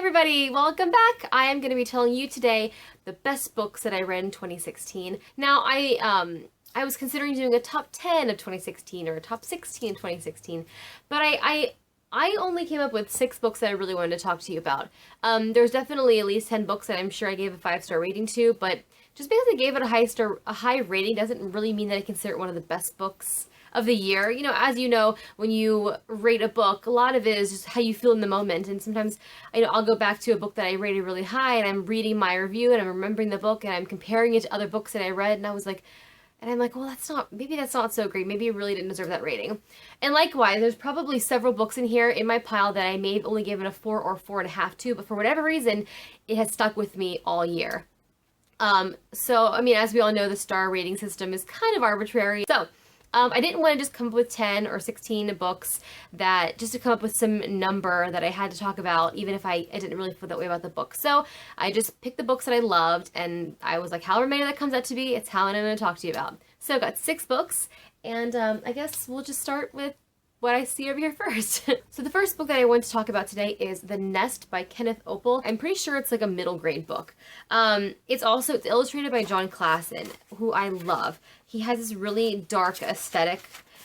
everybody, welcome back. I am going to be telling you today the best books that I read in 2016. Now, I was considering doing a top 10 of 2016 or a top 16 of 2016, but I only came up with 6 books that I really wanted to talk to you about. There's definitely at least 10 books that I'm sure I gave a 5-star rating to, but just because I gave it a high rating doesn't really mean that I consider it one of the best books of the year. You know, as you know, when you rate a book, a lot of it is just how you feel in the moment. And sometimes, I'll go back to a book that I rated really high and I'm reading my review and I'm remembering the book and I'm comparing it to other books that I read and I'm like, well, maybe that's not so great. Maybe it really didn't deserve that rating. And likewise, there's probably several books in here in my pile that I may have only given a 4 or 4.5 to, but for whatever reason, it has stuck with me all year. So, as we all know, the star rating system is kind of arbitrary. So, I didn't want to just come up with 10 or 16 books just to come up with some number that I had to talk about, even if I didn't really feel that way about the book. So I just picked the books that I loved, and I was like, however many that comes out to be, it's how I'm going to talk to you about. So I've got 6 books, and I guess we'll just start with what I see over here first. So the first book that I want to talk about today is The Nest by Kenneth Opel. I'm pretty sure it's like a middle grade book. It's illustrated by John Klassen, who I love. He has this really dark aesthetic.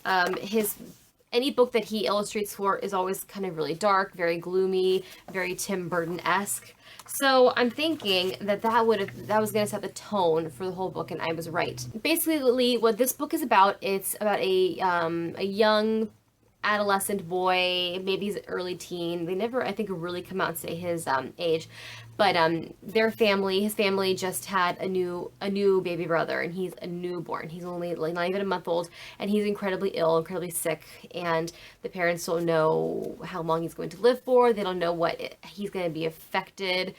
Any book that he illustrates for is always kind of really dark, very gloomy, very Tim Burton-esque. So I'm thinking that was going to set the tone for the whole book, and I was right. Basically, what this book is about, it's about a young adolescent boy, maybe he's early teen. They never, I think, really come out and say his age, but his family just had a new baby brother, and he's a newborn. He's only not even a month old, and he's incredibly ill, incredibly sick, and the parents don't know how long he's going to live for. They don't know he's going to be affected,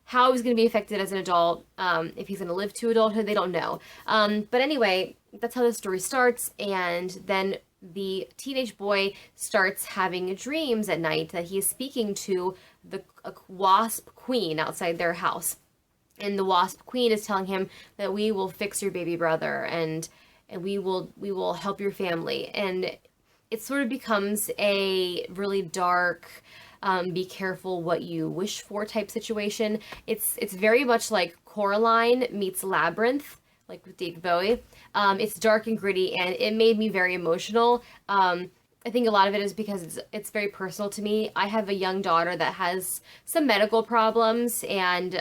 how he's going to be affected as an adult, if he's going to live to adulthood. They don't know. But anyway, that's how the story starts, and then the teenage boy starts having dreams at night that he is speaking to a wasp queen outside their house. And the wasp queen is telling him that we will fix your baby brother and we will help your family. And it sort of becomes a really dark, be careful what you wish for type situation. It's very much like Coraline meets Labyrinth, like with David Bowie. It's dark and gritty, and it made me very emotional. I think a lot of it is because it's very personal to me. I have a young daughter that has some medical problems, and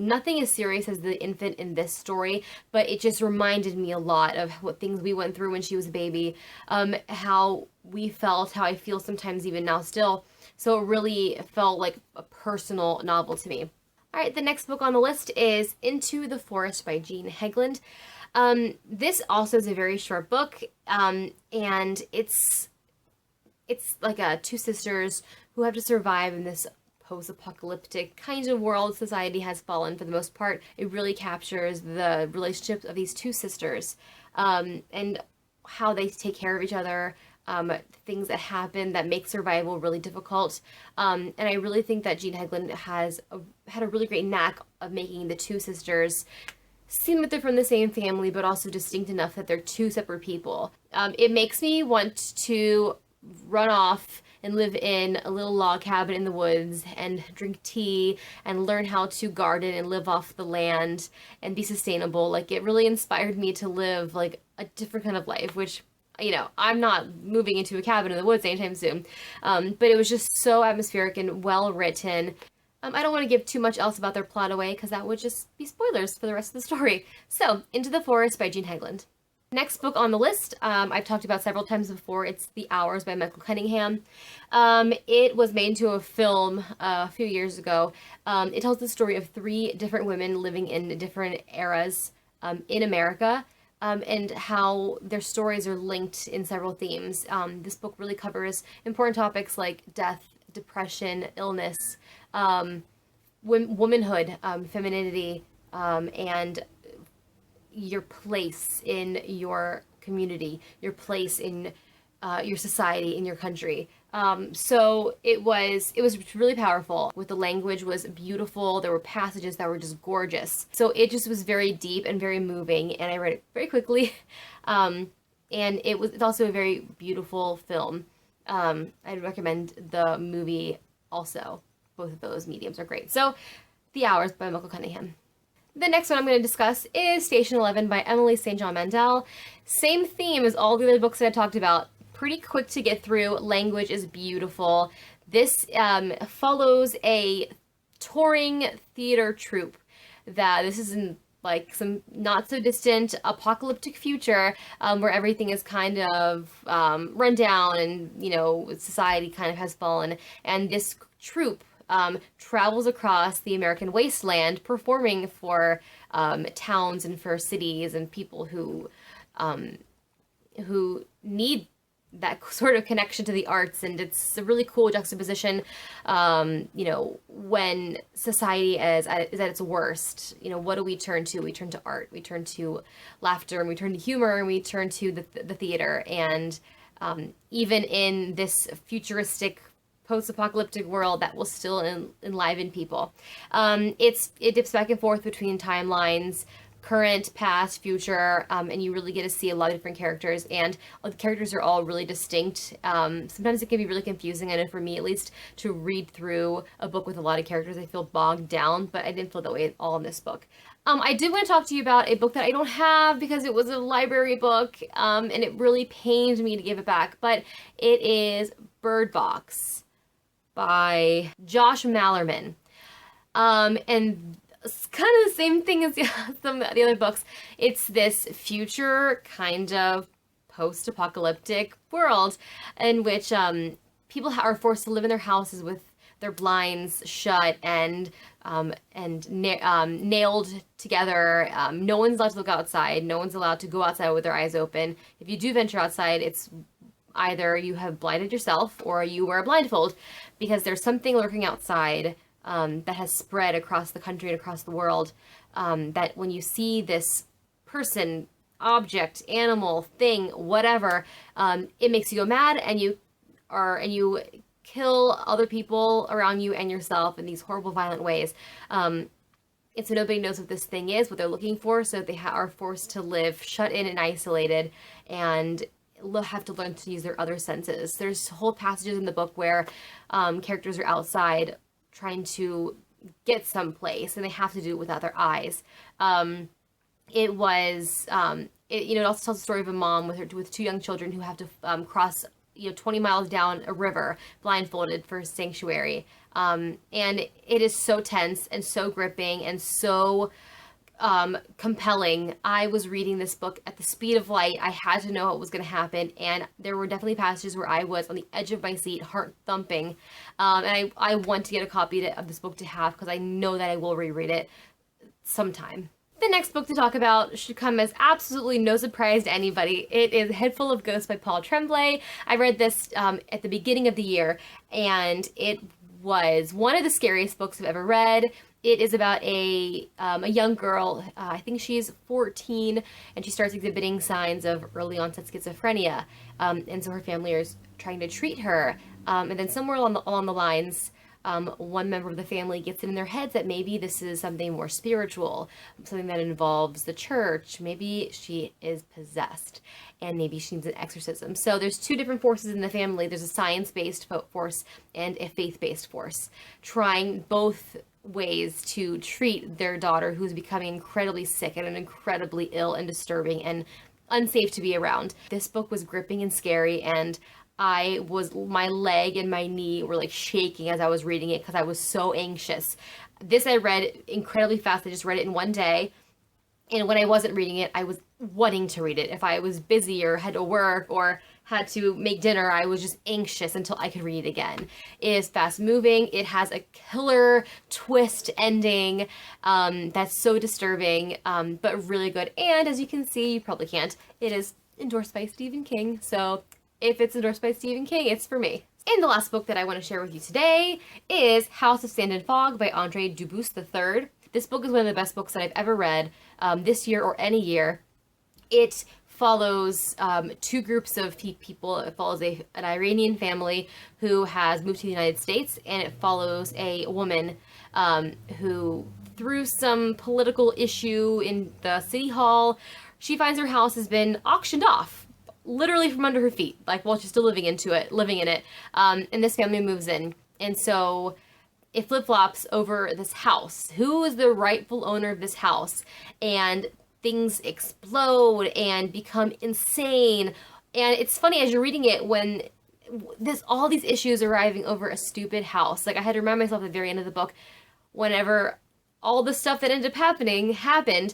nothing as serious as the infant in this story, but it just reminded me a lot of what things we went through when she was a baby, how we felt, how I feel sometimes even now still. So it really felt like a personal novel to me. All right, the next book on the list is Into the Forest by Jean Hegland. This also is a very short book, and it's like 2 sisters who have to survive in this post-apocalyptic kind of world. Society has fallen for the most part. It really captures the relationships of these 2 sisters, and how they take care of each other, things that happen that make survival really difficult. And I really think that Jean Hegland had a really great knack of making the 2 sisters seem that they're from the same family, but also distinct enough that they're 2 separate people. It makes me want to run off and live in a little log cabin in the woods and drink tea and learn how to garden and live off the land and be sustainable. Like, it really inspired me to live like a different kind of life, which, I'm not moving into a cabin in the woods anytime soon. But it was just so atmospheric and well written. I don't want to give too much else about their plot away, because that would just be spoilers for the rest of the story. So, Into the Forest by Jean Hegland. Next book on the list, I've talked about several times before. It's The Hours by Michael Cunningham. It was made into a film a few years ago. It tells the story of 3 different women living in different eras in America, and how their stories are linked in several themes. This book really covers important topics like death, depression, illness, womanhood, femininity, and your place in your community, your place in your society, in your country. So it was really powerful. The language was beautiful. There were passages that were just gorgeous. So it just was very deep and very moving, and I read it very quickly. And it's also a very beautiful film. I'd recommend the movie also. both of those mediums are great. So, The Hours by Michael Cunningham. The next one I'm going to discuss is Station 11 by Emily St. John Mandel. Same theme as all the other books that I talked about. Pretty quick to get through. Language is beautiful. This follows a touring theater troupe. This is in like some not so distant apocalyptic future where everything is kind of run down and, you know, society kind of has fallen. And this troupe travels across the American wasteland performing for towns and for cities and people who need that sort of connection to the arts. And it's a really cool juxtaposition, you know, when society is at its worst. You know, what do we turn to? We turn to art, we turn to laughter, and we turn to humor, and we turn to the theater. And even in this futuristic post-apocalyptic world, that will still enliven people. It dips back and forth between timelines, current, past, future, and you really get to see a lot of different characters, and the characters are all really distinct. Sometimes it can be really confusing, I know for me at least, to read through a book with a lot of characters. I feel bogged down, but I didn't feel that way at all in this book. I did want to talk to you about a book that I don't have because it was a library book, and it really pained me to give it back, but it is Bird Box by Josh Malerman. And it's kind of the same thing as some of the other books. It's this future kind of post-apocalyptic world in which people are forced to live in their houses with their blinds shut and nailed together. No one's allowed to look outside. No one's allowed to go outside with their eyes open. If you do venture outside, it's either you have blinded yourself or you wear a blindfold, because there's something lurking outside that has spread across the country and across the world, that when you see this person, object, animal, thing, whatever, it makes you go mad, and you kill other people around you and yourself in these horrible, violent ways. And so nobody knows what this thing is, what they're looking for, so they are forced to live shut in and isolated, and have to learn to use their other senses. There's whole passages in the book where characters are outside trying to get someplace, and they have to do it without their eyes. It also tells the story of a mom with two young children who have to cross 20 miles down a river blindfolded for sanctuary. And it is so tense and so gripping and so compelling. I was reading this book at the speed of light. I had to know what was going to happen, and there were definitely passages where I was on the edge of my seat, heart thumping, and I want to get a copy of this book to have, because I know that I will reread it sometime. The next book to talk about should come as absolutely no surprise to anybody. It is Head Full of Ghosts by Paul Tremblay. I read this at the beginning of the year, and it was one of the scariest books I've ever read. It is about a young girl, I think she's 14, and she starts exhibiting signs of early onset schizophrenia. And so her family is trying to treat her. And then somewhere along the lines, one member of the family gets it in their heads that maybe this is something more spiritual, something that involves the church. Maybe she is possessed, and maybe she needs an exorcism. So there's two different forces in the family. There's a science-based force and a faith-based force, trying both ways to treat their daughter, who's becoming incredibly sick and incredibly ill and disturbing and unsafe to be around. This book was gripping and scary, and my leg and my knee were like shaking as I was reading it because I was so anxious. This I read incredibly fast. I just read it in one day. And when I wasn't reading it, I was wanting to read it. If I was busy or had to work or had to make dinner, I was just anxious until I could read it again. It is fast moving. It has a killer twist ending that's so disturbing, but really good. And as you can see, you probably can't, it is endorsed by Stephen King. So if it's endorsed by Stephen King, it's for me. And the last book that I want to share with you today is House of Sand and Fog by Andre Dubus III. This book is one of the best books that I've ever read this year or any year. It follows two groups of people. It follows an Iranian family who has moved to the United States, and it follows a woman who, through some political issue in the city hall, she finds her house has been auctioned off, literally from under her feet, like while she's still living in it. And this family moves in. And so it flip-flops over this house. Who is the rightful owner of this house? And things explode and become insane. And it's funny as you're reading it when all these issues arriving over a stupid house. Like, I had to remind myself at the very end of the book, whenever all the stuff that ended up happened,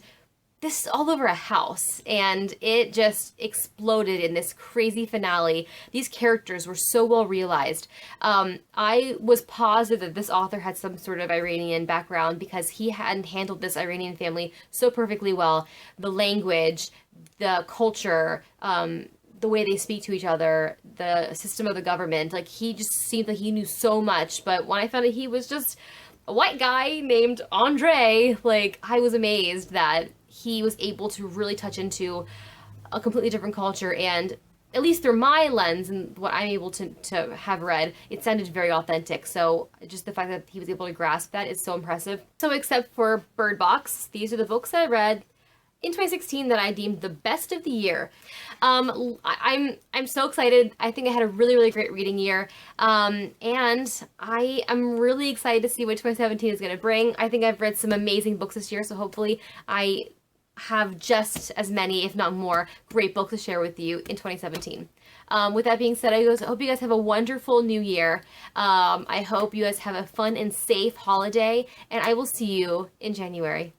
this is all over a house, and it just exploded in this crazy finale. These characters were so well realized. I was positive that this author had some sort of Iranian background because he hadn't handled this Iranian family so perfectly well. The language, the culture, the way they speak to each other, the system of the government. Like, he just seemed like he knew so much, but when I found out he was just a white guy named Andre, like, I was amazed that he was able to really touch into a completely different culture, and at least through my lens and what I'm able to have read, it sounded very authentic. So just the fact that he was able to grasp that is so impressive. So except for Bird Box, these are the books that I read in 2016 that I deemed the best of the year. I'm so excited. I think I had a really, really great reading year. And I am really excited to see what 2017 is going to bring. I think I've read some amazing books this year, so hopefully I have just as many, if not more, great books to share with you in 2017. With that being said, I hope you guys have a wonderful new year. I hope you guys have a fun and safe holiday, and I will see you in January.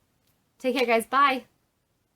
Take care, guys. Bye.